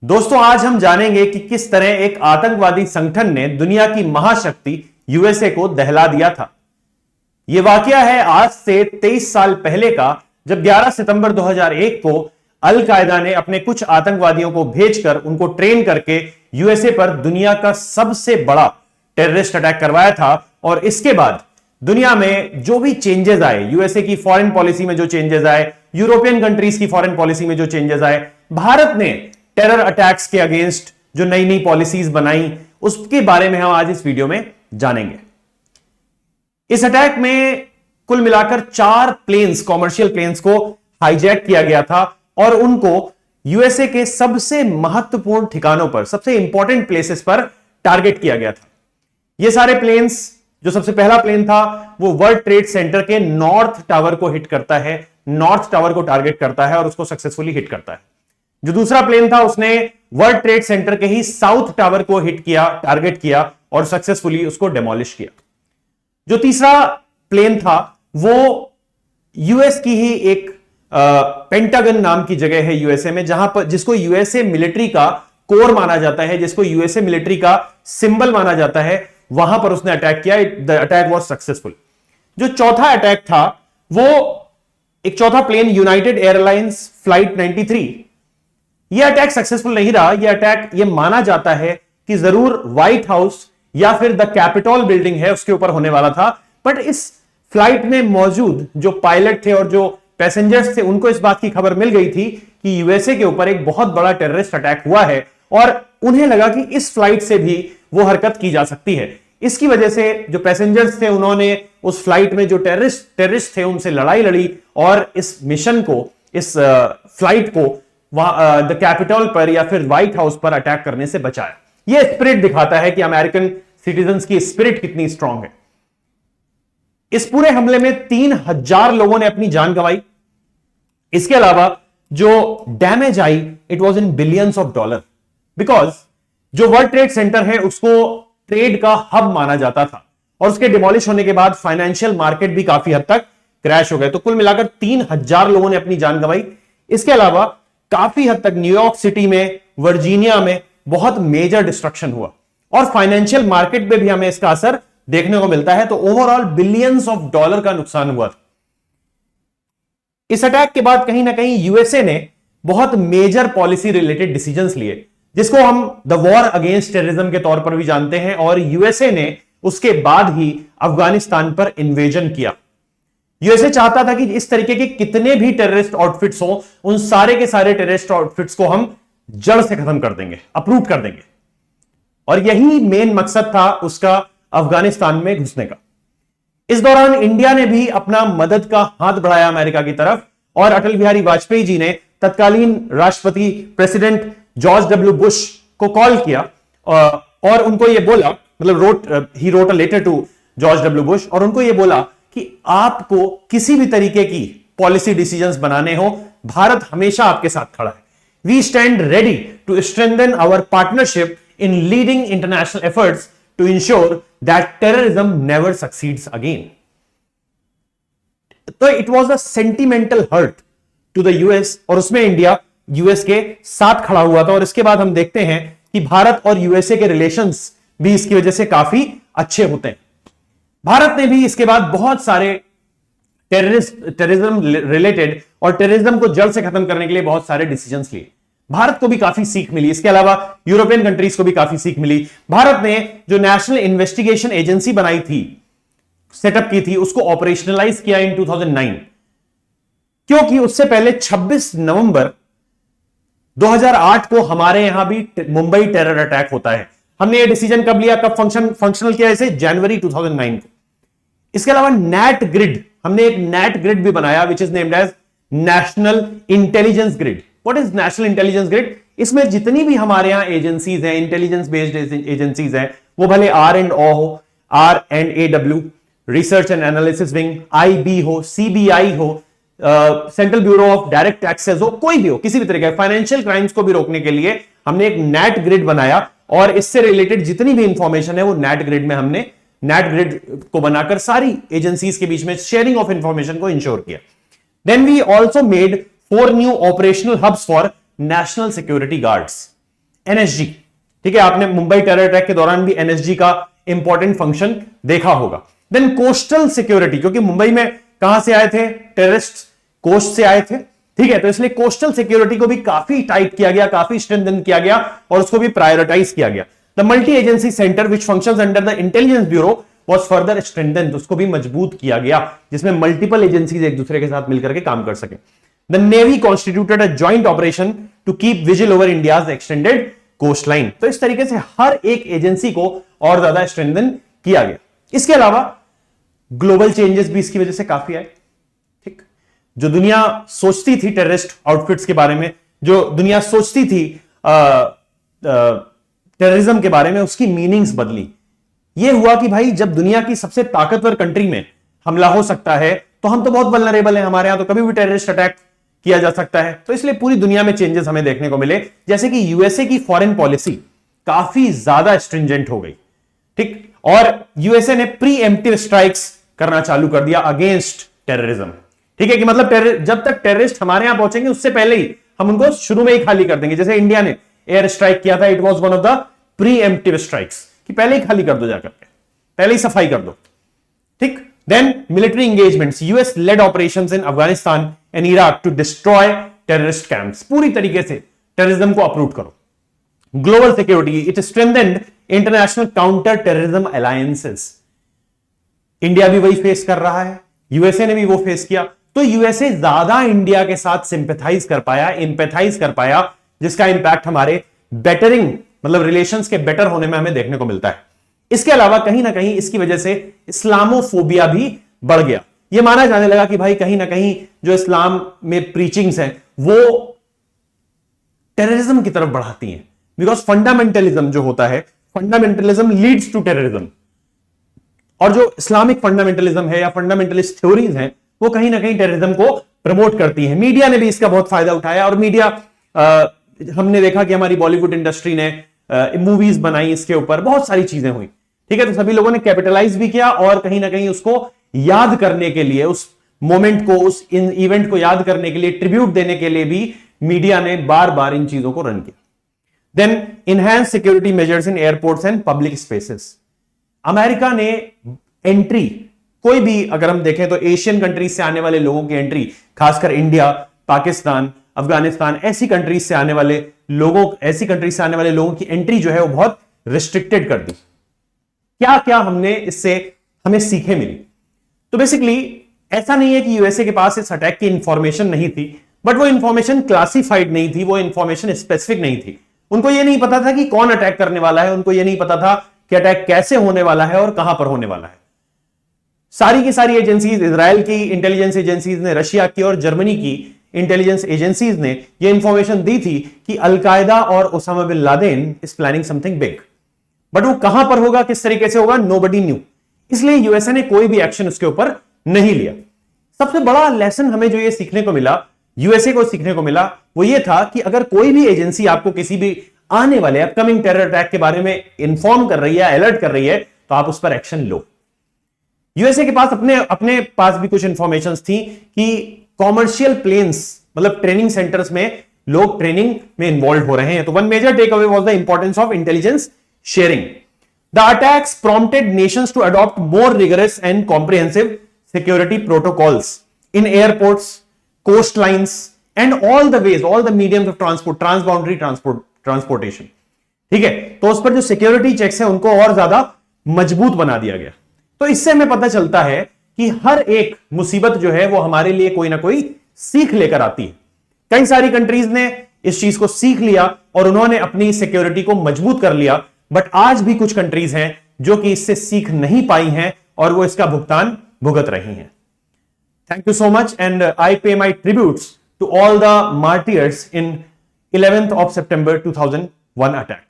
दोस्तों आज हम जानेंगे कि किस तरह एक आतंकवादी संगठन ने दुनिया की महाशक्ति यूएसए को दहला दिया था। यह वाकया है आज से 23 साल पहले का, जब 11 सितंबर 2001 को अल कायदा ने अपने कुछ आतंकवादियों को भेजकर उनको ट्रेन करके यूएसए पर दुनिया का सबसे बड़ा टेररिस्ट अटैक करवाया था। और इसके बाद दुनिया में जो भी चेंजेस आए, यूएसए की फॉरेन पॉलिसी में जो चेंजेस आए, यूरोपियन कंट्रीज की फॉरेन पॉलिसी में जो चेंजेस आए, भारत ने टेरर अटैक्स के अगेंस्ट जो नई नई पॉलिसीज बनाई, उसके बारे में हम आज इस वीडियो में जानेंगे। इस अटैक में कुल मिलाकर 4 प्लेन्स, कॉमर्शियल प्लेन्स को हाईजैक किया गया था और उनको यूएसए के सबसे महत्वपूर्ण ठिकानों पर, सबसे इंपॉर्टेंट प्लेसेस पर टारगेट किया गया था। ये सारे प्लेन्स, जो सबसे पहला प्लेन था वो वर्ल्ड ट्रेड सेंटर के नॉर्थ टावर को हिट करता है, नॉर्थ टावर को टारगेट करता है और उसको सक्सेसफुली हिट करता है। जो दूसरा प्लेन था उसने वर्ल्ड ट्रेड सेंटर के ही साउथ टावर को हिट किया, टारगेट किया और सक्सेसफुली उसको डेमोलिश किया। जो तीसरा प्लेन था वो यूएस की ही एक पेंटागन नाम की जगह है यूएसए में, जहां पर जिसको यूएसए मिलिट्री का कोर माना जाता है, जिसको यूएसए मिलिट्री का सिंबल माना जाता है, वहां पर उसने अटैक किया। The attack was successful. जो चौथा अटैक था वो एक चौथा प्लेन, यूनाइटेड एयरलाइंस फ्लाइट 93, यह अटैक सक्सेसफुल नहीं रहा। यह अटैक यह माना जाता है कि जरूर व्हाइट हाउस या फिर द कैपिटॉल बिल्डिंग है उसके ऊपर होने वाला था, बट इस फ्लाइट में मौजूद जो पायलट थे और जो पैसेंजर्स थे उनको इस बात की खबर मिल गई थी कि यूएसए के ऊपर एक बहुत बड़ा टेररिस्ट अटैक हुआ है और उन्हें लगा कि इस फ्लाइट से भी वो हरकत की जा सकती है। इसकी वजह से जो पैसेंजर्स थे उन्होंने उस फ्लाइट में जो टेररिस्ट थे उनसे लड़ाई लड़ी और इस मिशन को, इस फ्लाइट को द कैपिटल पर या फिर व्हाइट हाउस पर अटैक करने से बचाया। यह स्पिरिट दिखाता है कि अमेरिकन सिटीजन्स की स्पिरिट कितनी स्ट्रांग है। इस पूरे हमले में 3000 लोगों ने अपनी जान गंवाई। इसके अलावा जो damage I, it was in billions of dollar, because जो वर्ल्ड ट्रेड सेंटर है उसको ट्रेड का हब माना जाता था और उसके डिमोलिश होने के बाद फाइनेंशियल मार्केट भी काफी हद तक क्रैश हो गए। तो कुल मिलाकर 3000 लोगों ने अपनी जान गंवाई। इसके अलावा काफी हद तक न्यूयॉर्क सिटी में, वर्जीनिया में बहुत मेजर डिस्ट्रक्शन हुआ और फाइनेंशियल मार्केट में भी हमें इसका असर देखने को मिलता है। तो ओवरऑल बिलियंस ऑफ डॉलर का नुकसान हुआ था। इस अटैक के बाद कहीं ना कहीं यूएसए ने बहुत मेजर पॉलिसी रिलेटेड डिसीजंस लिए, जिसको हम द वॉर अगेंस्ट टेररिज्म के तौर पर भी जानते हैं। और यूएसए ने उसके बाद ही अफगानिस्तान पर इन्वेजन किया। यूएसए चाहता था कि इस तरीके के कितने भी टेररिस्ट आउटफिट्स हो, उन सारे के सारे टेररिस्ट आउटफिट्स को हम जड़ से खत्म कर देंगे, अपरूट कर देंगे। और यही मेन मकसद था उसका अफगानिस्तान में घुसने का। इस दौरान इंडिया ने भी अपना मदद का हाथ बढ़ाया अमेरिका की तरफ और अटल बिहारी वाजपेयी जी ने तत्कालीन राष्ट्रपति प्रेसिडेंट जॉर्ज डब्ल्यू बुश को कॉल किया और उनको यह बोला, मतलब ही wrote a letter to George W Bush और उनको यह बोला कि आपको किसी भी तरीके की पॉलिसी डिसीजंस बनाने हो, भारत हमेशा आपके साथ खड़ा है। We stand ready to strengthen our partnership in leading international efforts to ensure that terrorism never succeeds again. तो it was a sentimental hurt to the US और उसमें इंडिया यूएस के साथ खड़ा हुआ था। और इसके बाद हम देखते हैं कि भारत और यूएसए के रिलेशंस भी इसकी वजह से काफी अच्छे होते हैं। भारत ने भी इसके बाद बहुत सारे टेररिज्म रिलेटेड और टेररिज्म को जड़ से खत्म करने के लिए बहुत सारे डिसीजंस लिए। भारत को भी काफी सीख मिली। इसके अलावा यूरोपियन कंट्रीज को भी काफी सीख मिली। भारत ने जो नेशनल इन्वेस्टिगेशन एजेंसी बनाई थी, सेटअप की थी, उसको ऑपरेशनलाइज किया इन 2009, क्योंकि उससे पहले 26 नवंबर 2008 को हमारे यहां भी मुंबई टेरर अटैक होता है। हमने ये डिसीजन कब लिया, कब फंक्शनल किया इसे? जनवरी 2009 को। इसके अलावा नैट ग्रिड, हमने एक नैट ग्रिड भी बनाया which is named as national intelligence grid. What is national intelligence grid? इसमें जितनी भी हमारे यहां एजेंसीज हैं, इंटेलिजेंस बेस्ड एजेंसीज हैं, वो भले R&O हो, R&AW, research and analysis wing, IB हो, CBI हो, central bureau of direct taxes हो, कोई भी हो, किसी भी तरीके फाइनेंशियल क्राइम्स को भी रोकने के लिए हमने एक नैट ग्रिड बनाया और इससे रिलेटेड जितनी भी इंफॉर्मेशन है वो नैट ग्रिड में हमने नैट ग्रिड को बनाकर सारी एजेंसीज के बीच में शेयरिंग ऑफ इंफॉर्मेशन को इंश्योर किया। Then we also made 4 new operational hubs for national security guards. NSG, ठीक है, आपने मुंबई टेरर अटैक के दौरान भी एनएसजी का इंपॉर्टेंट फंक्शन देखा होगा। देन कोस्टल सिक्योरिटी, क्योंकि मुंबई में कहां से आए थे टेररिस्ट, कोस्ट से आए थे, ठीक है, तो इसलिए कोस्टल सिक्योरिटी को भी काफी टाइट किया गया, काफी स्ट्रेंथन किया गया और उसको भी प्रायोरिटाइज किया गया। The multi agency centre which functions under the intelligence bureau was further strengthen, उसको भी मजबूत किया गया जिसमें मल्टीपल एजेंसीज एक दूसरे के साथ मिलकर के काम कर सके। The navy constituted a joint operation to keep vigil over India's extended coast line. तो इस तरीके से हर एक एजेंसी को और ज्यादा स्ट्रेंथन किया गया। इसके अलावा ग्लोबल चेंजेस भी इसकी वजह से काफी आए, ठीक, जो दुनिया सोचती थी टेररिस्ट आउटफिट्स के बारे में, जो दुनिया सोचती थी टेररिज्म के बारे में, उसकी मीनिंग्स बदली। यह हुआ कि भाई जब दुनिया की सबसे ताकतवर कंट्री में हमला हो सकता है तो हम तो बहुत वल्नरेबल हैं, हमारे यहां तो कभी भी टेररिस्ट अटैक किया जा सकता है, तो इसलिए पूरी दुनिया में चेंजेस हमें देखने को मिले, जैसे कि यूएसए की फॉरेन पॉलिसी काफी ज्यादा स्ट्रिंजेंट हो गई, ठीक, और यूएसए ने प्री एम्प्टिव स्ट्राइक्स करना चालू कर दिया अगेंस्ट टेररिज्म, ठीक है, कि मतलब जब तक टेररिस्ट हमारे यहां पहुंचेंगे उससे पहले ही हम उनको शुरू में ही खाली कर देंगे। जैसे इंडिया ने एयर स्ट्राइक किया था, it was one of the pre emptive strikes, कि पहले ही खाली कर दो, जाकर के पहले ही सफाई कर दो, ठीक। Then military engagements, US led operations in Afghanistan and Iraq to destroy terrorist camps, पूरी तरीके से टेररिज्म को अप्रूव करो। Global security, it strengthened international counter terrorism alliances, India भी वही फेस कर रहा है, यूएसए ने भी वो फेस किया, तो यूएसए ज्यादा इंडिया के साथ सिंपैथाइज कर पाया, इंपैथाइज कर पाया, जिसका इंपैक्ट हमारे बेटरिंग मतलब रिलेशंस के बेटर होने में हमें देखने को मिलता है। इसके अलावा कहीं ना कहीं इसकी वजह से इस्लामोफोबिया भी बढ़ गया। यह माना जाने लगा कि भाई कहीं ना कहीं जो इस्लाम में प्रीचिंग्स हैं वो टेररिज्म की तरफ बढ़ाती हैं, बिकॉज फंडामेंटलिज्म जो होता है, फंडामेंटलिज्म लीड्स टू टेररिज्म, और जो इस्लामिक फंडामेंटलिज्म है या फंडामेंटलिस्ट थ्योरीज हैं वो कहीं ना कहीं टेररिज्म को प्रमोट करती हैं। मीडिया ने भी इसका बहुत फायदा उठाया, और मीडिया हमने देखा कि हमारी बॉलीवुड इंडस्ट्री ने मूवीज बनाई, इसके ऊपर बहुत सारी चीजें हुई, ठीक है, तो सभी लोगों ने कैपिटलाइज भी किया, और कहीं ना कहीं उसको याद करने के लिए, उस मोमेंट को, उस इन इवेंट को याद करने के लिए, ट्रिब्यूट देने के लिए भी मीडिया ने बार बार इन चीजों को रन किया। Then enhance security measures in airports and public spaces, America ने एंट्री, कोई भी अगर हम देखें तो एशियन कंट्रीज से आने वाले लोगों की एंट्री, खासकर इंडिया, पाकिस्तान, अफगानिस्तान, ऐसी कंट्रीज से आने वाले लोगों की एंट्री जो है वो बहुत रिस्ट्रिक्टेड कर दी। क्या क्या हमने इससे हमें सीखें मिली? तो बेसिकली ऐसा नहीं है कि यूएसए के पास इस अटैक की इंफॉर्मेशन नहीं थी, बट वो इंफॉर्मेशन क्लासिफाइड नहीं थी, वो इंफॉर्मेशन स्पेसिफिक नहीं थी। उनको ये नहीं पता था कि कौन अटैक करने वाला है, उनको ये नहीं पता था कि अटैक कैसे होने वाला है और कहां पर होने वाला है। सारी की सारी एजेंसीज, इजराइल की इंटेलिजेंस एजेंसीज ने, रशिया की और जर्मनी की इंटेलिजेंस एजेंसीज ने यह इंफॉर्मेशन दी थी कि अलकायदा और Osama bin Laden is planning something big, but वो कहां पर होगा, किस तरीके से होगा, नोबडी न्यू। इसलिए यूएसए ने कोई भी एक्शन उसके ऊपर नहीं लिया। सबसे बड़ा लेसन हमें जो ये सीखने को मिला, यूएसए को सीखने को मिला, वो ये था कि अगर कोई भी एजेंसी आपको किसी भी आने वाले अपकमिंग टेरर अटैक के बारे में इंफॉर्म कर रही है, अलर्ट कर रही है, तो आप उस पर एक्शन लो। यूएसए के पास अपने पास भी कुछ इंफॉर्मेशन थी कि कॉमर्शियल प्लेन्स, मतलब ट्रेनिंग सेंटर्स में लोग ट्रेनिंग में इन्वॉल्व हो रहे हैं। तो one major take away was the importance of intelligence sharing. The attacks prompted nations to adopt more rigorous and comprehensive security protocols in airports, coast lines and all the mediums of transport, transboundary transportation, ठीक है। तो उस पर जो security checks है उनको और ज्यादा मजबूत बना दिया गया। तो इससे हमें पता चलता है कि हर एक मुसीबत जो है वो हमारे लिए कोई ना कोई सीख लेकर आती है। कई सारी कंट्रीज ने इस चीज को सीख लिया और उन्होंने अपनी सिक्योरिटी को मजबूत कर लिया, बट आज भी कुछ कंट्रीज हैं जो कि इससे सीख नहीं पाई हैं और वो इसका भुगतान भुगत रही हैं। Thank you so much, and I pay my tributes to all the martyrs in 11th of September 2001 attack.